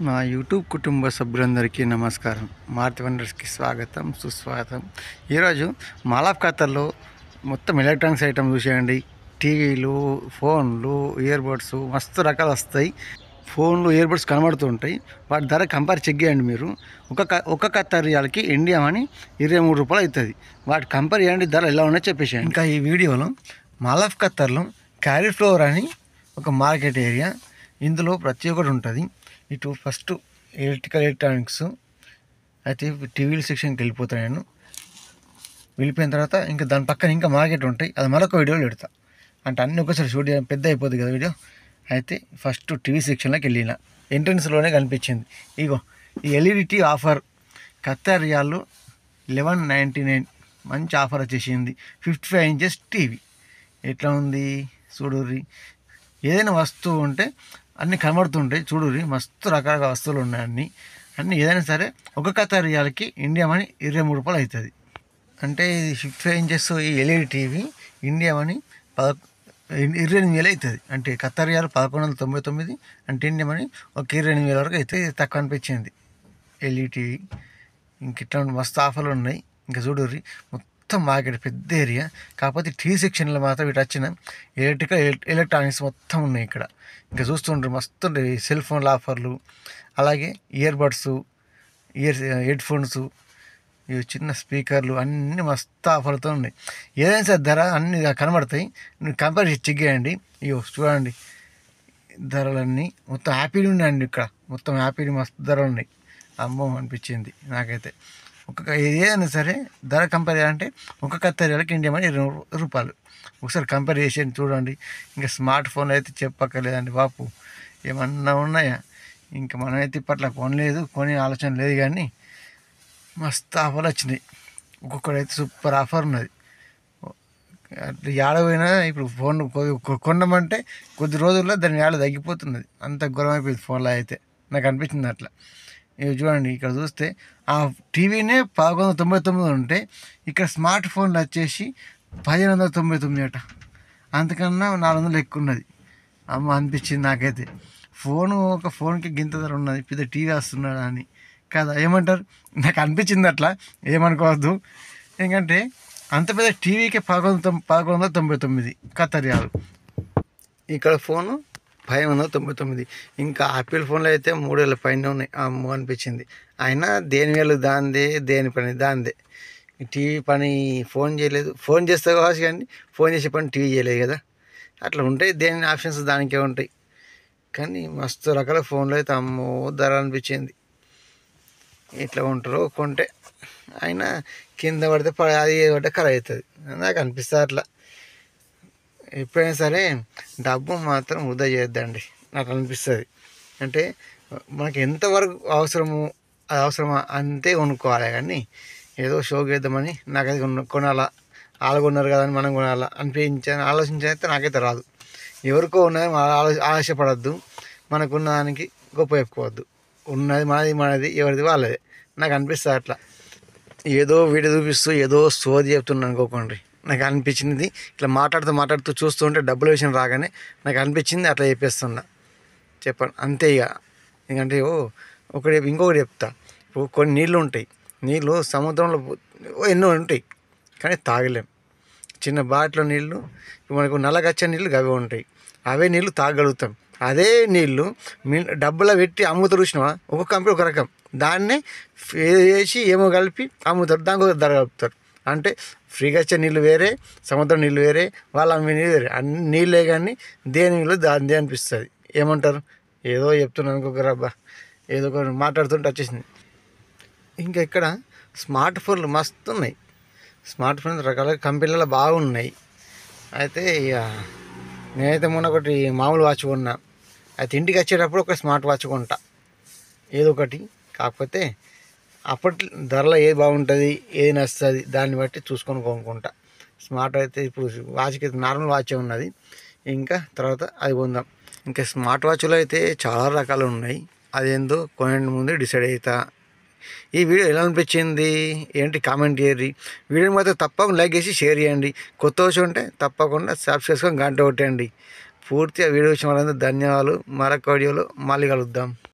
మా యూట్యూబ్ కుటుంబ సభ్యులందరికీ నమస్కారం. మారుతి వండర్స్కి స్వాగతం, సుస్వాగతం. ఈరోజు మాల్ ఆఫ్ ఖతర్లో మొత్తం ఎలక్ట్రానిక్స్ ఐటమ్ చూసేయండి. టీవీలు, ఫోన్లు, ఇయర్బడ్స్ మస్తు రకాలు వస్తాయి. ఫోన్లు, ఇయర్బడ్స్ కనబడుతూ ఉంటాయి. వాటి ధర కంపేర్ చెక్ చేయండి మీరు. ఒక ఖత్తర్ రియాల్కి ఇండియా మనీ ₹23 అవుతుంది. వాటి కంపేర్ చేయండి, ధర ఎలా ఉన్నాయో చెప్పేసేయండి. ఇంకా ఈ వీడియోలో మాల్ ఆఫ్ ఖతర్లో క్యారీఫ్లవర్ అని ఒక మార్కెట్ ఏరియా, ఇందులో ప్రతి ఒక్కటి ఉంటుంది. ఇటు ఫస్ట్ ఎలక్ట్రానిక్స్ అయితే టీవీల సెక్షన్కి వెళ్ళిపోతాను నేను. వెళ్ళిపోయిన తర్వాత ఇంకా దాని పక్కన ఇంకా మార్కెట్ ఉంటాయి, అది మరొక వీడియోలో పెడతా. అంటే అన్నీ ఒకసారి షూట్ చేయడం పెద్ద అయిపోతుంది కదా వీడియో. అయితే ఫస్ట్ టీవీ సెక్షన్లోకి వెళ్ళిన ఎంట్రన్స్లోనే కనిపించింది, ఇగో ఈ LED TV offer Khattar riyal 1199 మంచి ఆఫర్ వచ్చేసింది. 55 ఇంచెస్ టీవీ ఎట్లా ఉంది చూడుర్రి. ఏదైనా వస్తువు ఉంటే అన్నీ కనబడుతుంటాయి చూడుర్రి, మస్తు రకరకాల వస్తువులు ఉన్నాయి. అన్నీ ఏదైనా సరే ఒక ఖత్తర్ రియాల్కి ఇండియా మనీ ₹23 అవుతుంది. అంటే ఇది 55 ఇంచెస్ ఈ ఎల్ఈడి టీవీ ఇండియా మనీ 28,000 అవుతుంది. అంటే ఖత్తర్ రియాల్ 1199, అంటే ఇండియా మనీ ఒక 28,000 వరకు అవుతుంది. ఇది తక్కువ అనిపించింది ఎల్ఈడి టీవీ. ఇంక ఇట్లా మస్తు ఆఫర్లు ఉన్నాయి. ఇంకా చూడుర్రి, మొత్తం మార్కెట్ పెద్ద ఏరియా. కాకపోతే టీవీ సెక్షన్లో మాత్రం ఇటు వచ్చిన ఎలక్ట్రానిక్స్ మొత్తం ఉన్నాయి ఇక్కడ. ఇంకా చూస్తుంటారు మస్తు సెల్ ఫోన్ల ఆఫర్లు, అలాగే ఇయర్బడ్స్, హెడ్ ఫోన్స్, ఇవి చిన్న స్పీకర్లు అన్నీ మస్తు ఆఫర్లతో ఉన్నాయి. ఏదైనా సరే ధర అన్ని కనబడతాయి, మీరు కంపేర్ చెక్ చేయండి. ఇవి చూడండి ధరలన్నీ మొత్తం హ్యాపీలు ఉన్నాయండి. ఇక్కడ మొత్తం హ్యాపీలు మస్తు ధరలు ఉన్నాయి. అమ్మో అనిపించింది నాకైతే. ఏదైనా సరే ధర కంపేర్ చేయాలంటే ఒక ఖత్తర్ రియాల్కి ఇండియా మనీ ₹20. ఒకసారి కంపేర్ చేసి చూడండి. ఇంకా స్మార్ట్ ఫోన్ అయితే చెప్పక్కర్లేదండి బాపు, ఏమన్నా ఉన్నాయా. ఇంకా మనమైతే ఇప్పట్లో కొనలేదు, కొనే ఆలోచన లేదు, కానీ మస్తు ఆఫర్లు వచ్చినాయి. ఒక్కొక్కడైతే సూపర్ ఆఫర్ ఉన్నది. ఏడపోయినా ఇప్పుడు ఫోన్ కొనమంటే కొద్ది రోజుల్లో దాని ఏడ తగ్గిపోతున్నది, అంత ఘోరం అయిపోయింది ఫోన్లో అయితే. నాకు అనిపించింది అట్లా. ఇవి చూడండి, ఇక్కడ చూస్తే ఆ టీవీనే 1199 ఉంటే ఇక్కడ స్మార్ట్ ఫోన్లు వచ్చేసి 1599 అట. అంతకన్నా 400 ఎక్కువ ఉన్నది. అమ్మ అనిపించింది నాకైతే. ఒక ఫోన్కి గింత ధర ఉన్నది, పెద్ద టీవీ వస్తున్నాడు అని కదా, ఏమంటారు? నాకు అనిపించింది అట్లా, ఏమనుకోవద్దు. ఎందుకంటే అంత పెద్ద టీవీకే 1199 ఖత్తర్ రియాల్. ఇక్కడ ఫోను 599. ఇంకా ఆపిల్ ఫోన్లో అయితే 3,000 పైన ఉన్నాయి. అమ్మో అనిపించింది. అయినా దేని వేలు దాందే, దేని పని దాందే. టీవీ పని ఫోన్ చేయలేదు, ఫోన్ చేస్తే కావచ్చు, కానీ ఫోన్ చేసే పని టీవీ చేయలేదు కదా. అట్లా ఉంటాయి, దేని ఆప్షన్స్ దానికే ఉంటాయి. కానీ మస్తు రకాల ఫోన్లు అయితే అమ్మో ధర అనిపించింది. ఇట్లా ఉంటారు కొంటే. అయినా కింద పడితే అది పడితే ఖరాబ్ అవుతుంది, నాకు అనిపిస్తుంది అట్లా. ఎప్పుడైనా సరే డబ్బు మాత్రం వృధా చేయొద్దండి, నాకు అనిపిస్తుంది. అంటే మనకి ఎంతవరకు అవసరమా అంతే కొనుక్కోవాలి, కానీ ఏదో షోకి వేద్దామని నాకైతే కొనాలా, వాళ్ళు కొన్నారు కదా అని మనం కొనాలా ఆలోచించైతే నాకైతే రాదు. ఎవరికో ఉన్నది ఆశపడద్దు, మనకున్న దానికి గొప్ప చెప్పుకోవద్దు. ఉన్నది మనది, ఎవరిది వాళ్ళదే. నాకు అనిపిస్తుంది అట్లా. ఏదో వీడియో చూపిస్తూ ఏదో సోది చెప్తున్నాను అనుకోకండి. నాకు అనిపించింది ఇట్లా మాట్లాడుతూ చూస్తుంటే డబ్బుల విషయం రాగానే నాకు అనిపించింది అట్లా చెప్పేస్తున్నా. చెప్పండి అంతే ఇక. ఎందుకంటే ఇంకొకటి చెప్తా. ఇప్పుడు కొన్ని నీళ్ళు ఉంటాయి, నీళ్ళు సముద్రంలో ఎన్నో ఉంటాయి, కానీ తాగలేం. చిన్న బాటిలో నీళ్ళు, ఇప్పుడు మనకు నల్లగచ్చే నీళ్ళు అవే ఉంటాయి, అవే నీళ్ళు తాగలుగుతాం. అదే నీళ్ళు డబ్బులో పెట్టి అమ్ముతారు చూసినావా, ఒక్కొక్క కంపెనీ ఒక రకం, దాన్నే వేసి ఏమో కలిపి అమ్ముతారు, దానికి ఒక ధర కలుపుతారు. అంటే ఫ్రీగా వచ్చే నీళ్ళు వేరే, సముద్రం నీళ్ళు వేరే, వాళ్ళు అమ్మే నీళ్ళు వేరే. అన్ని నీళ్ళే, కానీ దేని నీళ్ళు దానిదే అనిపిస్తుంది. ఏమంటారు? ఏదో చెప్తున్నాను అనుకోకరబ్బా, ఏదో ఒక మాట్లాడుతుంటే వచ్చేసింది. ఇంకా ఇక్కడ స్మార్ట్ ఫోన్లు మస్తు ఉన్నాయి. స్మార్ట్ ఫోన్ రకాల కంపెనీలలో బాగున్నాయి. అయితే ఇక నేనైతే మొన్న ఒకటి మామూలు వాచ్ కొన్నా. అయితే ఇంటికి వచ్చేటప్పుడు ఒక స్మార్ట్ వాచ్ కొంటా ఏదో ఒకటి. కాకపోతే అప్పటి ధరలో ఏది బాగుంటుంది, ఏది నచ్చుతుంది, దాన్ని బట్టి చూసుకొని కొనుక్కుంటా. స్మార్ట్ అయితే ఇప్పుడు వాచ్కి అయితే నార్మల్ వాచే ఉన్నది, ఇంకా తర్వాత అది కొందాం. ఇంకా స్మార్ట్ వాచ్లో అయితే చాలా రకాలు ఉన్నాయి, అదేందో కొనే ముందే డిసైడ్ అవుతా. ఈ వీడియో ఎలా అనిపించింది ఏంటి కామెంట్ చేయరు. వీడియోని మాత్రం తప్పకుండా లైక్ చేసి షేర్ చేయండి. కొత్త విషయం ఉంటే తప్పకుండా సబ్స్క్రైబ్ చేసుకొని గంట కొట్టండి. పూర్తిగా వీడియో వచ్చిన వాళ్ళందరూ ధన్యవాదాలు. మరొక వీడియోలో మళ్ళీ కలుద్దాం.